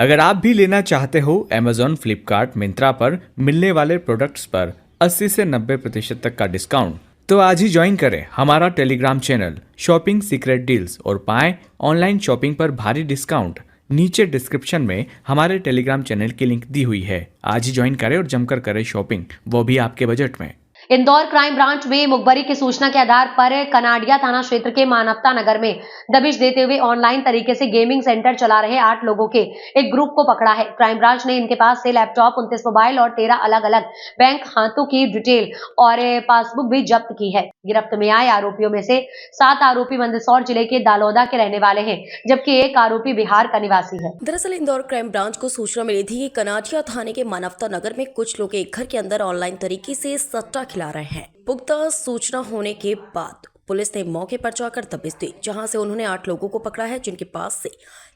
अगर आप भी लेना चाहते हो Amazon, फ्लिपकार्ट, मिंत्रा पर मिलने वाले प्रोडक्ट्स पर 80 से 90% तक का डिस्काउंट, तो आज ही ज्वाइन करें हमारा Telegram channel shopping secret deals और पाएं ऑनलाइन शॉपिंग पर भारी डिस्काउंट। नीचे डिस्क्रिप्शन में हमारे टेलीग्राम चैनल की लिंक दी हुई है। आज ही ज्वाइन करें और जमकर करें शॉपिंग, वो भी आपके बजट में। इंदौर क्राइम ब्रांच में मुखबरी की सूचना के आधार पर कनाडिया थाना क्षेत्र के मानवता नगर में दबिश देते हुए ऑनलाइन तरीके से गेमिंग सेंटर चला रहे 8 लोगों के एक ग्रुप को पकड़ा है। क्राइम ब्रांच ने इनके पास से लैपटॉप, 29 मोबाइल और 13 अलग अलग बैंक खातों की डिटेल और पासबुक भी जब्त की है। गिरफ्त में आए आरोपियों में से 7 आरोपी मंदसौर जिले के दालोदा के रहने वाले हैं, जबकि एक आरोपी बिहार का निवासी है। दरअसल इंदौर क्राइम ब्रांच को सूचना मिली थी कि कनाडिया थाने के मानवता नगर में कुछ लोग एक घर के अंदर ऑनलाइन तरीके से सट्टा खिला रहे हैं। पुख्ता सूचना होने के बाद पुलिस ने मौके पर जाकर दबिश दी, जहां से उन्होंने 8 लोगों को पकड़ा है, जिनके पास से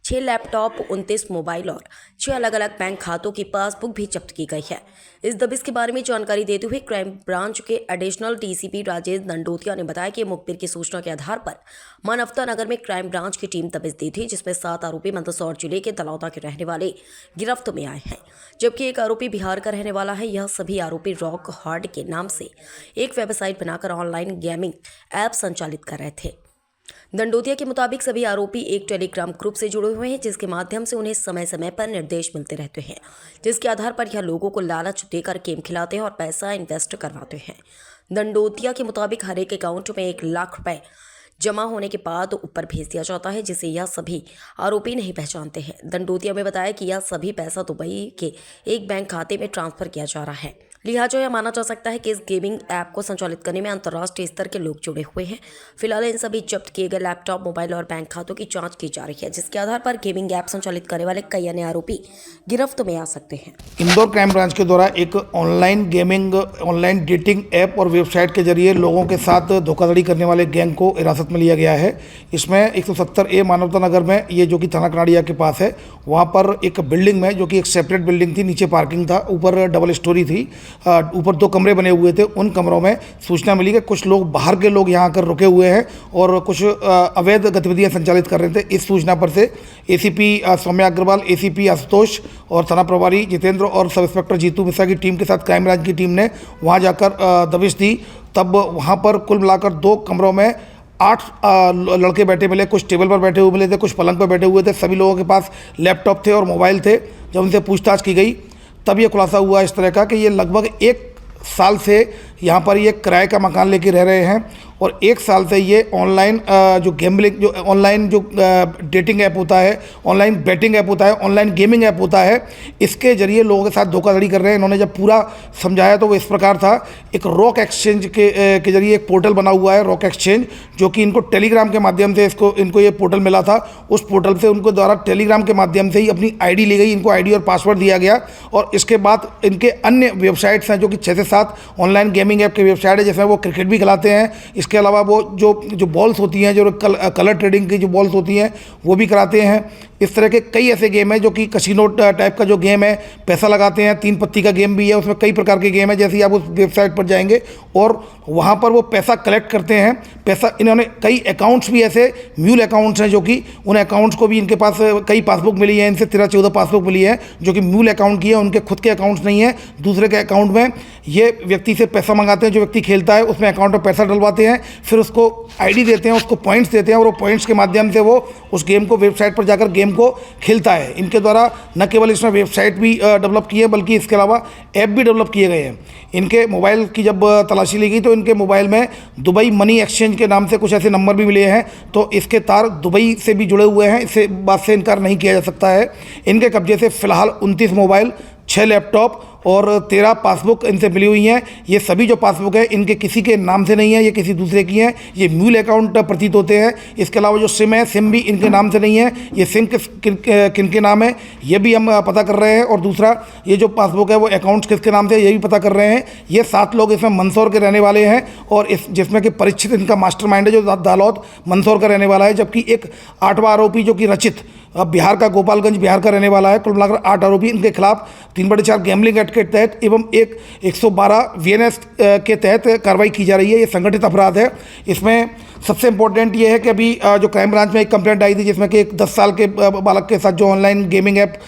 6 लैपटॉप, 29 मोबाइल और 6 अलग अलग बैंक खातों की पासबुक भी जब्त की गई है। इस दबिश के बारे में जानकारी देते हुए क्राइम ब्रांच के एडिशनल डीसीपी राजेश दंडोतिया ने बताया कि मुखबिर की सूचना के आधार पर मानवता नगर में क्राइम ब्रांच की टीम दबिश दी थी, जिसमें 7 आरोपी मंदसौर जिले के दलौदा के रहने वाले गिरफ्त में आए हैं, जबकि एक आरोपी बिहार का रहने वाला है। यह सभी आरोपी रॉक हार्ड के नाम से एक वेबसाइट बनाकर ऑनलाइन गेमिंग ऐप संचालित कर रहे थे। दंडोतिया के मुताबिक सभी आरोपी एक टेलीग्राम ग्रुप से जुड़े हुए हैं, जिसके माध्यम से उन्हें समय समय पर निर्देश मिलते रहते हैं, जिसके आधार पर यह लोगों को लालच देकर गेम खिलाते हैं और पैसा इन्वेस्ट करवाते हैं। दंडोतिया के मुताबिक हर एक अकाउंट में 1 लाख रुपए जमा होने के बाद ऊपर भेज दिया जाता है, जिसे यह सभी आरोपी नहीं पहचानते हैं। दंडोतिया में बताया कि यह सभी पैसा दुबई के एक बैंक खाते में ट्रांसफर किया जा रहा है। लिहाजा यह माना जा सकता है कि इस गेमिंग ऐप को संचालित करने में अंतर्राष्ट्रीय स्तर के लोग जुड़े हुए हैं। फिलहाल इन सभी जब्त किए गए लैपटॉप, मोबाइल और बैंक खातों की जांच की जा रही है, जिसके आधार पर गेमिंग ऐप संचालित करने वाले कई अन्य आरोपी गिरफ्त में आ सकते हैं। इंदौर क्राइम ब्रांच के द्वारा एक online gaming, online dating app और वेबसाइट के जरिए लोगों के साथ धोखाधड़ी करने वाले गैंग को हिरासत में लिया गया है। इसमें 170A मानवता नगर में, ये जो कि थाना कनाडिया के पास है, वहाँ पर एक बिल्डिंग में, जो कि एक सेपरेट बिल्डिंग थी, नीचे पार्किंग था, ऊपर डबल स्टोरी थी, ऊपर 2 कमरे बने हुए थे। उन कमरों में सूचना मिली कि कुछ लोग, बाहर के लोग यहाँ आकर रुके हुए हैं और कुछ अवैध गतिविधियाँ संचालित कर रहे थे। इस सूचना पर से एसीपी सौम्या अग्रवाल, एसीपी आशुतोष और थाना प्रभारी जितेंद्र और सब इंस्पेक्टर जीतू मिश्रा की टीम के साथ क्राइम ब्रांच की टीम ने वहाँ जाकर दबिश दी। तब वहाँ पर कुल मिलाकर 2 कमरों में 8 लड़के बैठे मिले। कुछ टेबल पर बैठे हुए मिले थे, कुछ पलंग पर बैठे हुए थे। सभी लोगों के पास लैपटॉप थे और मोबाइल थे। जब उनसे पूछताछ की गई तब ये खुलासा हुआ इस तरह का कि ये लगभग 1 साल से यहाँ पर ये किराए का मकान लेके रह रहे हैं और 1 साल से ये ऑनलाइन जो गैम्बलिंग, जो ऑनलाइन जो डेटिंग ऐप होता है, ऑनलाइन बेटिंग ऐप होता है, ऑनलाइन गेमिंग ऐप होता है, इसके जरिए लोगों के साथ धोखाधड़ी कर रहे हैं। इन्होंने जब पूरा समझाया तो वो इस प्रकार था। एक रॉक एक्सचेंज के जरिए एक पोर्टल बना हुआ है, रॉक एक्सचेंज, जो कि इनको टेलीग्राम के माध्यम से इनको ये पोर्टल मिला था। उस पोर्टल से उनको द्वारा टेलीग्राम के माध्यम से ही अपनी आईडी ली गई, इनको आईडी और पासवर्ड दिया गया और इसके बाद इनके अन्य वेबसाइट्स हैं, जो कि 6 से 7 ऑनलाइन गेमिंग ऐप के वेबसाइट है, जिसमें वो क्रिकेट भी खिलाते हैं। इसके अलावा वो जो बॉल्स होती हैं, जो कलर ट्रेडिंग की जो बॉल्स होती हैं, वो भी कराते हैं। इस तरह के कई ऐसे गेम हैं जो कि कसिनो टाइप का जो गेम है, पैसा लगाते हैं। 3 पत्ती का गेम भी है, उसमें कई प्रकार के गेम है। जैसे ही आप उस वेबसाइट पर जाएंगे और वहाँ पर वो पैसा कलेक्ट करते हैं। पैसा, इन्होंने कई अकाउंट्स भी ऐसे म्यूल अकाउंट्स हैं, जो कि उन अकाउंट्स को भी इनके पास कई पासबुक मिली है। इनसे 13-14 पासबुक मिली है, जो कि म्यूल अकाउंट की है, उनके खुद के अकाउंट्स नहीं है। दूसरे के अकाउंट में ये व्यक्ति से पैसा मंगाते हैं, जो व्यक्ति खेलता है उसमें अकाउंट में पैसा डलवाते हैं, फिर उसको आईडी देते हैं, उसको पॉइंट्स देते हैं और वो पॉइंट्स के माध्यम से वो उस गेम को, वेबसाइट पर जाकर गेम को खेलता है। इनके द्वारा न केवल इसमें वेबसाइट भी डेवलप की है, बल्कि इसके अलावा ऐप भी डेवलप किए गए हैं। इनके मोबाइल की जब तलाशी ली गई तो इनके मोबाइल में दुबई मनी एक्सचेंज के नाम से कुछ ऐसे नंबर भी मिले हैं, तो इसके तार दुबई से भी जुड़े हुए हैं। इसे बात से इनकार नहीं किया जा सकता है। इनके कब्जे से फिलहाल 29 मोबाइल, 6 लैपटॉप और 13 पासबुक इनसे मिली हुई हैं। ये सभी जो पासबुक है इनके किसी के नाम से नहीं है, ये किसी दूसरे की हैं। ये म्यूल अकाउंट प्रतीत होते हैं। इसके अलावा जो सिम है, सिम भी इनके नाम से नहीं है। ये सिम किन के नाम है ये भी हम पता कर रहे हैं। और दूसरा, ये जो पासबुक है वो अकाउंट्स किसके नाम से, ये भी पता कर रहे हैं। ये 7 लोग इसमें मंदसौर के रहने वाले हैं और जिसमें कि परीक्षित इनका मास्टरमाइंड है, जो दालौद मंदसौर का रहने वाला है। जबकि एक 8वां आरोपी, जो कि रचित, बिहार का, गोपालगंज बिहार का रहने वाला है। कुल मिलाकर 8 आरोपी। इनके खिलाफ 3/4 गैम्बलिंग एक्ट के तहत एवं एक 112 VNS के तहत कार्रवाई की जा रही है। ये संगठित अपराध है। इसमें सबसे इम्पोर्टेंट ये है कि अभी जो क्राइम ब्रांच में एक कंप्लेंट आई थी जिसमें कि एक 10 साल के बालक के साथ जो ऑनलाइन गेमिंग ऐप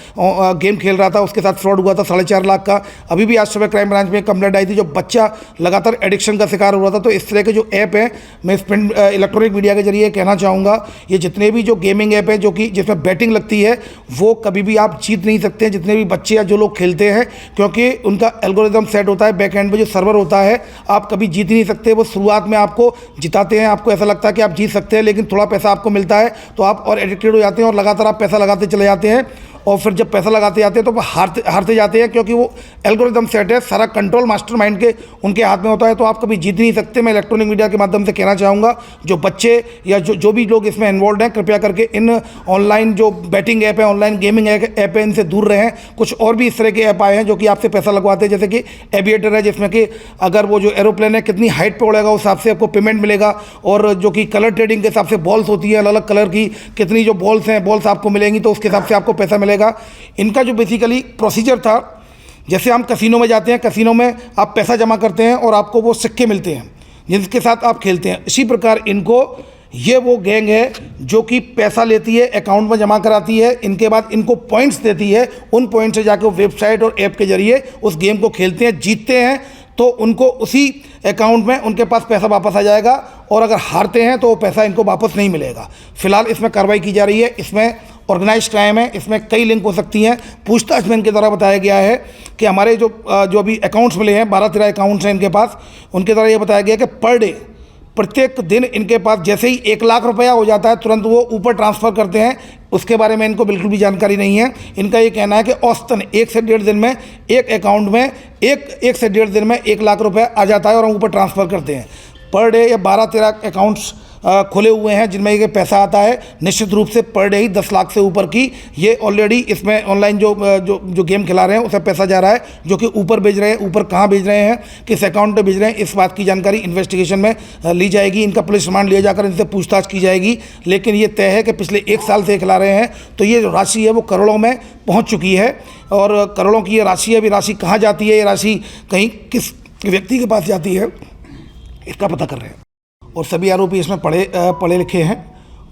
गेम खेल रहा था उसके साथ फ्रॉड हुआ था 4.5 लाख का। अभी भी आज सुबह क्राइम ब्रांच में एक कंप्लेंट आई थी जो बच्चा लगातार एडिक्शन का शिकार हो रहा था। तो इस तरह के जो ऐप है, मैं प्रिंट इलेक्ट्रॉनिक मीडिया के जरिए कहना चाहूँगा, ये जितने भी जो गेमिंग ऐप है जो कि जिसमें बैटिंग लगती है वो कभी भी आप जीत नहीं सकते हैं, जितने भी बच्चे या जो लोग खेलते हैं, क्योंकि उनका एल्गोरिदम सेट होता है, बैक एंड में जो सर्वर होता है, आप कभी जीत नहीं सकते। वो शुरुआत में आपको जिताते हैं, आपको ऐसा लगता है कि आप जीत सकते हैं, लेकिन थोड़ा पैसा आपको मिलता है तो आप और एडिक्टेड हो जाते हैं और लगातार आप पैसा लगाते चले जाते हैं। और फिर जब पैसा लगाते जाते हैं तो वो हारते जाते हैं, क्योंकि वो एल्गोरिदम सेट है, सारा कंट्रोल मास्टरमाइंड के उनके हाथ में होता है। तो आप कभी जीत नहीं सकते। मैं इलेक्ट्रॉनिक मीडिया के माध्यम से कहना चाहूँगा, जो बच्चे या जो भी लोग इसमें इन्वॉल्व हैं, कृपया करके इन ऑनलाइन जो बैटिंग ऐप है, ऑनलाइन गेमिंग ऐप है, इनसे दूर रहें। कुछ और भी इस तरह के ऐप आए हैं जो कि आपसे पैसा लगवाते हैं, जैसे कि एविएटर है, जिसमें कि अगर वो जो एरोप्लेन है कितनी हाइट पर उड़ेगा उस हिसाब से आपको पेमेंट मिलेगा। और जो कि कलर ट्रेडिंग के हिसाब से बॉल्स होती है, अलग अलग कलर की कितनी जो बॉल्स हैं, बॉल्स आपको मिलेंगी तो उसके हिसाब से आपको पैसा मिलेगा। इनका जो बेसिकली प्रोसीजर था, जैसे हम कैसीनो में जाते हैं, कैसीनो में आप पैसा जमा करते हैं और आपको वो सिक्के मिलते हैं जिसके साथ आप खेलते हैं, इसी प्रकार इनको ये वो गैंग है जो कि पैसा लेती है, अकाउंट में जमा कराती है, इनके बाद इनको पॉइंट्स देती है, उन पॉइंट से जाकर वो वेबसाइट और ऐप के जरिए उस गेम को खेलते हैं, जीतते हैं तो उनको उसी अकाउंट में उनके पास पैसा वापस आ जाएगा, और अगर हारते हैं तो वो पैसा इनको वापस नहीं मिलेगा। फिलहाल इसमें कार्रवाई की जा रही है, इसमें ऑर्गेनाइज क्राइम है, इसमें कई लिंक हो सकती हैं। पूछताछ में इनके द्वारा बताया गया है कि हमारे जो अभी अकाउंट्स मिले हैं, 12-13 अकाउंट्स हैं इनके पास, उनके द्वारा ये बताया गया कि पर डे, प्रत्येक दिन इनके पास जैसे ही 1 लाख रुपया हो जाता है तुरंत वो ऊपर ट्रांसफ़र करते हैं। उसके बारे में इनको बिल्कुल भी जानकारी नहीं है। इनका ये कहना है कि औसतन 1 से 1.5 दिन में एक अकाउंट में एक से 1.5 दिन में 1 लाख रुपया आ जाता है और हम ऊपर ट्रांसफ़र करते हैं। पर डे ये 12-13 अकाउंट्स खुले हुए हैं जिनमें ये पैसा आता है। निश्चित रूप से पर डे ही 10 लाख से ऊपर की ये ऑलरेडी इसमें ऑनलाइन जो गेम खिला रहे हैं उसमें पैसा जा रहा है, जो कि ऊपर भेज रहे हैं, ऊपर कहाँ भेज रहे हैं, किस अकाउंट पे भेज रहे हैं, इस बात की जानकारी इन्वेस्टिगेशन में ली जाएगी। इनका पुलिस रिमांड लिया जाकर इनसे पूछताछ की जाएगी। लेकिन ये तय है कि पिछले 1 साल से खिला रहे हैं, तो ये जो राशि है वो करोड़ों में पहुँच चुकी है। और करोड़ों की ये राशि है, अभी राशि कहाँ जाती है, ये राशि कहीं किस व्यक्ति के पास जाती है, इसका पता कर रहे हैं। और सभी आरोपी इसमें पढ़े लिखे हैं,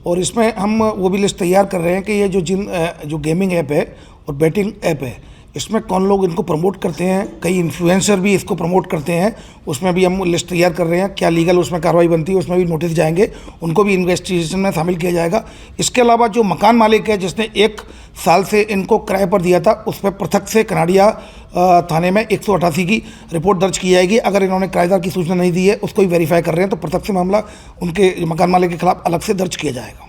और इसमें हम वो भी लिस्ट तैयार कर रहे हैं कि ये जो गेमिंग ऐप है और बैटिंग ऐप है, इसमें कौन लोग इनको प्रमोट करते हैं। कई इन्फ्लुएंसर भी इसको प्रमोट करते हैं, उसमें भी हम लिस्ट तैयार कर रहे हैं। क्या लीगल उसमें कार्रवाई बनती है, उसमें भी नोटिस जाएंगे, उनको भी इन्वेस्टिगेशन में शामिल किया जाएगा। इसके अलावा जो मकान मालिक है जिसने 1 साल से इनको किराए पर दिया था, उस पर पृथक से कनाडिया थाने में 188 की रिपोर्ट दर्ज की जाएगी। अगर इन्होंने किराएदार की सूचना नहीं दी है, उसको भी वेरीफाई कर रहे हैं, तो पृथक से मामला उनके मकान मालिक के खिलाफ अलग से दर्ज किया जाएगा।